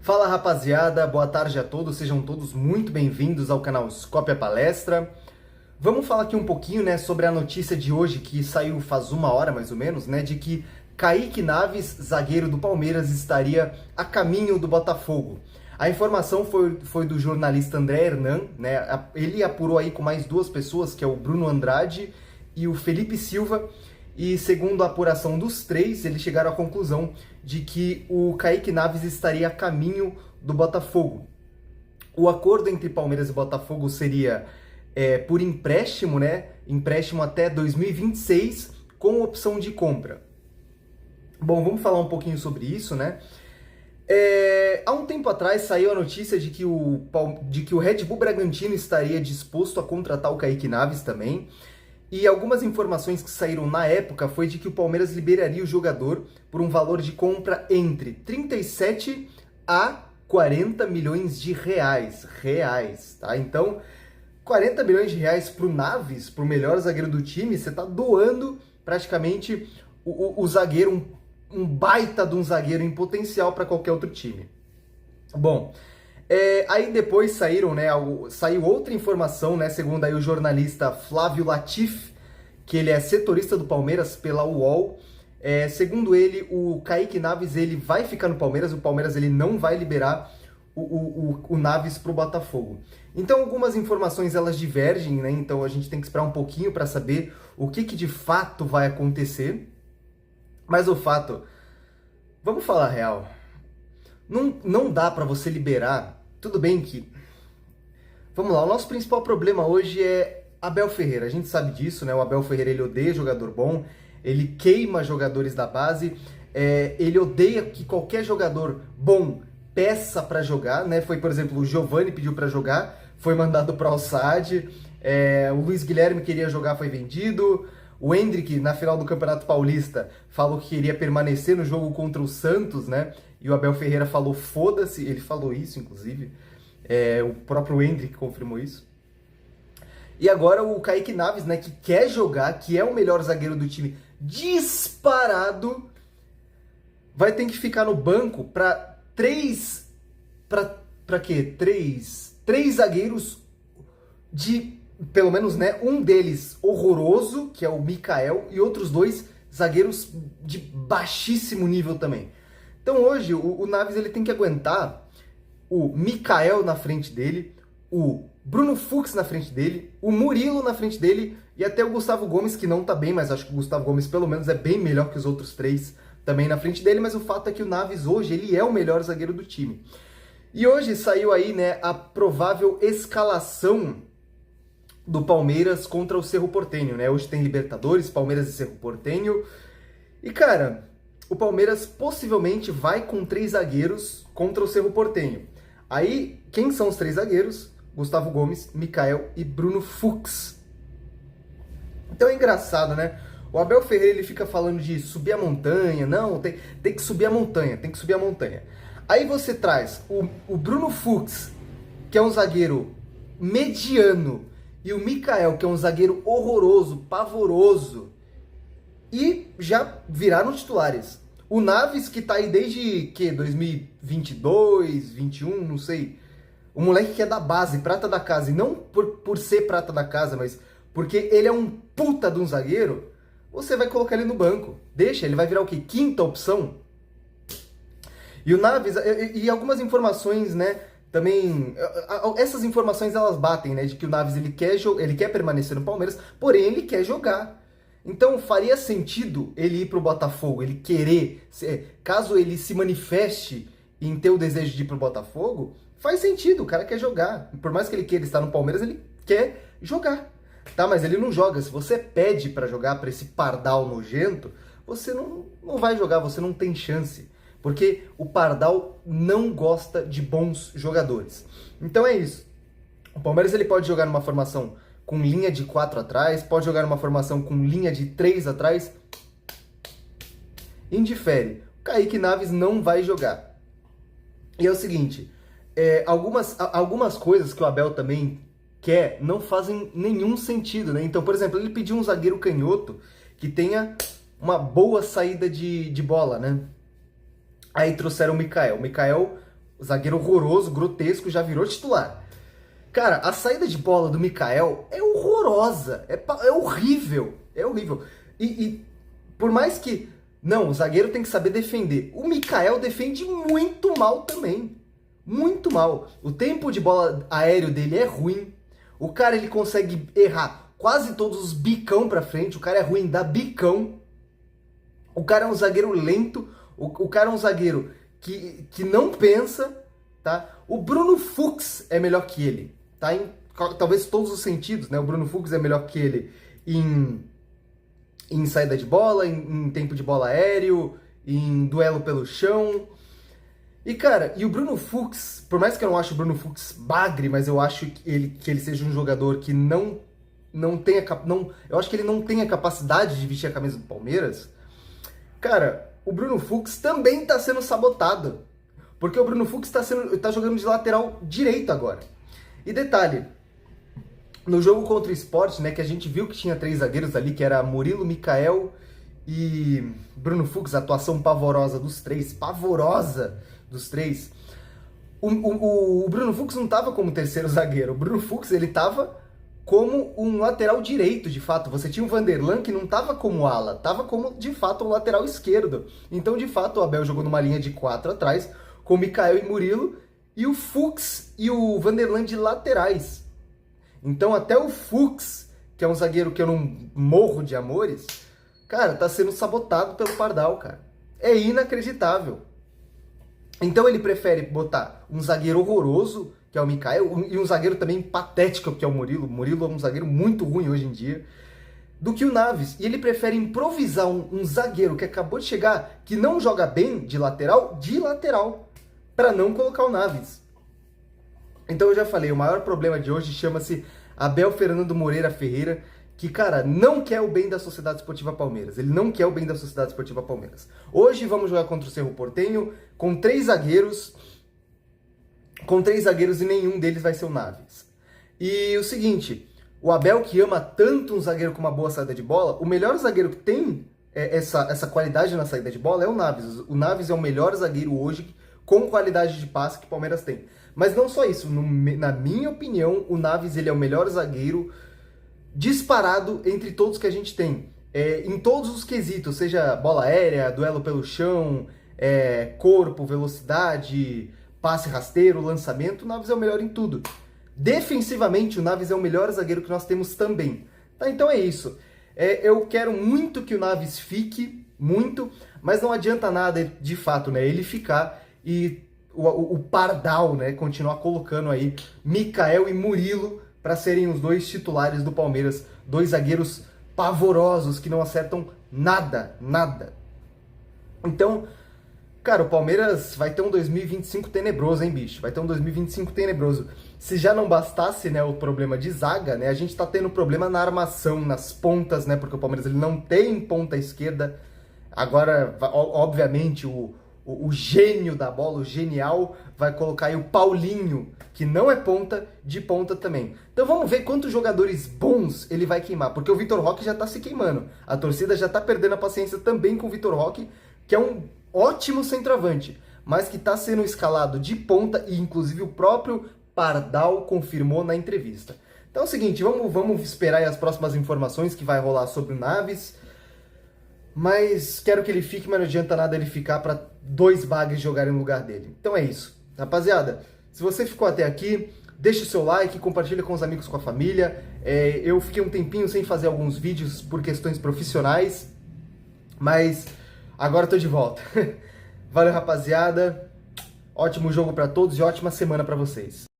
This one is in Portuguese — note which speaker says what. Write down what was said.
Speaker 1: Fala rapaziada, boa tarde a todos, sejam todos muito bem-vindos ao canal Scopy a Palestra. Vamos falar aqui um pouquinho, né, sobre a notícia de hoje que saiu faz uma hora mais ou menos, né, de que Kaique Naves, zagueiro do Palmeiras, estaria a caminho do Botafogo. A informação foi do jornalista André Hernan, né, ele apurou aí com mais duas pessoas, que é o Bruno Andrade e o Felipe Silva, e segundo a apuração dos três, eles chegaram à conclusão de que o Kaique Naves estaria a caminho do Botafogo. O acordo entre Palmeiras e Botafogo seria por empréstimo, né? Empréstimo até 2026, com opção de compra. Bom, vamos falar um pouquinho sobre isso, né? Há um tempo atrás saiu a notícia de que o Red Bull Bragantino estaria disposto a contratar o Kaique Naves também. E algumas informações que saíram na época foi de que o Palmeiras liberaria o jogador por um valor de compra entre 37 a 40 milhões de reais, tá? Então, 40 milhões de reais para o Naves, para o melhor zagueiro do time, você está doando praticamente o zagueiro, um baita de um zagueiro em potencial para qualquer outro time. Bom, aí depois saiu outra informação, né, segundo aí o jornalista Flávio Latif, que ele é setorista do Palmeiras pela UOL. Segundo ele, o Kaique Naves ele vai ficar no Palmeiras, o Palmeiras ele não vai liberar o Naves para o Botafogo. Então algumas informações elas divergem, né? Então a gente tem que esperar um pouquinho para saber o que de fato vai acontecer. Mas o fato, vamos falar a real, não dá para você liberar. Tudo bem que, vamos lá, o nosso principal problema hoje é Abel Ferreira, a gente sabe disso, né? O Abel Ferreira ele odeia jogador bom, ele queima jogadores da base, ele odeia que qualquer jogador bom peça para jogar, né? Foi, por exemplo, o Giovani pediu para jogar, foi mandado para o Al-Sadd, o Luiz Guilherme queria jogar, foi vendido, o Endrick, na final do Campeonato Paulista, falou que queria permanecer no jogo contra o Santos, né? E o Abel Ferreira falou, foda-se, ele falou isso, inclusive, o próprio Endrick confirmou isso. E agora o Kaique Naves, né, que quer jogar, que é o melhor zagueiro do time, disparado, vai ter que ficar no banco para três zagueiros de, pelo menos, né, um deles horroroso, que é o Mikael, e outros dois zagueiros de baixíssimo nível também. Então hoje o Naves ele tem que aguentar o Mikael na frente dele, o Bruno Fux na frente dele, o Murilo na frente dele e até o Gustavo Gomes, que não tá bem, mas acho que o Gustavo Gomes pelo menos é bem melhor que os outros três também na frente dele, mas o fato é que o Naves hoje ele é o melhor zagueiro do time. E hoje saiu aí, né, a provável escalação do Palmeiras contra o Cerro Porteño, né? Hoje tem Libertadores, Palmeiras e Cerro Porteño. E cara, o Palmeiras possivelmente vai com 3 zagueiros contra o Cerro Porteño. Aí, quem são os 3 zagueiros? Gustavo Gomes, Mikael e Bruno Fux. Então é engraçado, né? O Abel Ferreira ele fica falando de subir a montanha. Não, tem que subir a montanha, tem que subir a montanha. Aí você traz o Bruno Fux, que é um zagueiro mediano, e o Mikael, que é um zagueiro horroroso, pavoroso, e já viraram titulares. O Naves, que tá aí desde 2022, 21, não sei. O moleque que é da base, prata da casa. E não por ser prata da casa, mas porque ele é um puta de um zagueiro. Você vai colocar ele no banco. Deixa, ele vai virar o quê? 5ª opção? E o Naves, e algumas informações, né? Também, essas informações elas batem, né? De que o Naves ele quer permanecer no Palmeiras, porém ele quer jogar. Então faria sentido ele ir para o Botafogo, ele querer, caso ele se manifeste em ter o desejo de ir para o Botafogo, faz sentido, o cara quer jogar. Por mais que ele queira estar no Palmeiras, ele quer jogar, tá? Mas ele não joga. Se você pede para jogar para esse pardal nojento, você não vai jogar, você não tem chance. Porque o pardal não gosta de bons jogadores. Então é isso. O Palmeiras ele pode jogar numa formação com linha de 4 atrás, pode jogar numa formação com linha de 3 atrás, indifere. O Kaique Naves não vai jogar. E é o seguinte, algumas coisas que o Abel também quer não fazem nenhum sentido, né? Então, por exemplo, ele pediu um zagueiro canhoto que tenha uma boa saída de bola, né? Aí trouxeram o Mikael. O Mikael zagueiro horroroso, grotesco, já virou titular. Cara, a saída de bola do Mikael é horrorosa, é horrível, é horrível. E por mais que, não, o zagueiro tem que saber defender, o Mikael defende muito mal também, muito mal. O tempo de bola aéreo dele é ruim, o cara ele consegue errar quase todos os bicão pra frente, o cara é ruim em dar bicão, o cara é um zagueiro lento, o cara é um zagueiro que não pensa, tá? O Bruno Fux é melhor que ele, tá? Em talvez todos os sentidos, né? O Bruno Fux é melhor que ele em saída de bola, em tempo de bola aéreo, em duelo pelo chão. E, cara, e o Bruno Fux, por mais que eu não ache o Bruno Fux bagre, mas eu acho que ele seja um jogador que não tenha... eu acho que ele não tem a capacidade de vestir a camisa do Palmeiras. Cara, o Bruno Fux também tá sendo sabotado. Porque o Bruno Fux tá jogando de lateral direito agora. E detalhe, no jogo contra o Sport, né, que a gente viu que tinha 3 zagueiros ali, que era Murilo, Mikael e Bruno Fux, atuação pavorosa dos 3, pavorosa dos 3. O Bruno Fux não tava como terceiro zagueiro, o Bruno Fux ele tava como um lateral direito, de fato. Você tinha o Vanderlan que não tava como ala, tava como, de fato, um lateral esquerdo. Então, de fato, o Abel jogou numa linha de 4 atrás, com o Mikael e Murilo, e o Fux e o Vanderlan de laterais. Então, até o Fux, que é um zagueiro que eu não morro de amores, cara, tá sendo sabotado pelo Pardal, cara. É inacreditável. Então ele prefere botar um zagueiro horroroso, que é o Mikael, e um zagueiro também patético, que é o Murilo. O Murilo é um zagueiro muito ruim hoje em dia, do que o Naves. E ele prefere improvisar um zagueiro que acabou de chegar, que não joga bem de lateral, para não colocar o Naves. Então eu já falei, o maior problema de hoje chama-se Abel Fernando Moreira Ferreira, que, cara, não quer o bem da Sociedade Esportiva Palmeiras. Ele não quer o bem da Sociedade Esportiva Palmeiras. Hoje vamos jogar contra o Cerro Porteño com 3 zagueiros. Com 3 zagueiros e nenhum deles vai ser o Naves. E o seguinte, o Abel que ama tanto um zagueiro com uma boa saída de bola, o melhor zagueiro que tem essa qualidade na saída de bola é o Naves. O Naves é o melhor zagueiro hoje com qualidade de passe que o Palmeiras tem. Mas não só isso, na minha opinião, o Naves ele é o melhor zagueiro disparado entre todos que a gente tem. Em todos os quesitos, seja bola aérea, duelo pelo chão, corpo, velocidade, passe rasteiro, lançamento, o Naves é o melhor em tudo. Defensivamente, o Naves é o melhor zagueiro que nós temos também. Tá, então é isso. Eu quero muito que o Naves fique, muito, mas não adianta nada, de fato, né, ele ficar e o Pardal, né, continuar colocando aí Mikael e Murilo para serem os 2 titulares do Palmeiras, 2 zagueiros pavorosos que não acertam nada. Então, cara, o Palmeiras vai ter um 2025 tenebroso, hein, bicho? Vai ter um 2025 tenebroso. Se já não bastasse, né, o problema de zaga, né, a gente tá tendo problema na armação, nas pontas, né, porque o Palmeiras ele não tem ponta esquerda. Agora, obviamente, o gênio da bola, o genial, vai colocar aí o Paulinho, que não é ponta, de ponta também. Então vamos ver quantos jogadores bons ele vai queimar, porque o Vitor Roque já tá se queimando. A torcida já tá perdendo a paciência também com o Vitor Roque, que é um ótimo centroavante, mas que tá sendo escalado de ponta e inclusive o próprio Pardal confirmou na entrevista. Então é o seguinte, vamos esperar aí as próximas informações que vai rolar sobre o Naves. Mas quero que ele fique, mas não adianta nada ele ficar para 2 bagres jogarem no lugar dele. Então é isso. Rapaziada, se você ficou até aqui, deixa o seu like, compartilha com os amigos, com a família. Eu fiquei um tempinho sem fazer alguns vídeos por questões profissionais, mas agora tô de volta. Valeu, rapaziada. Ótimo jogo para todos e ótima semana para vocês.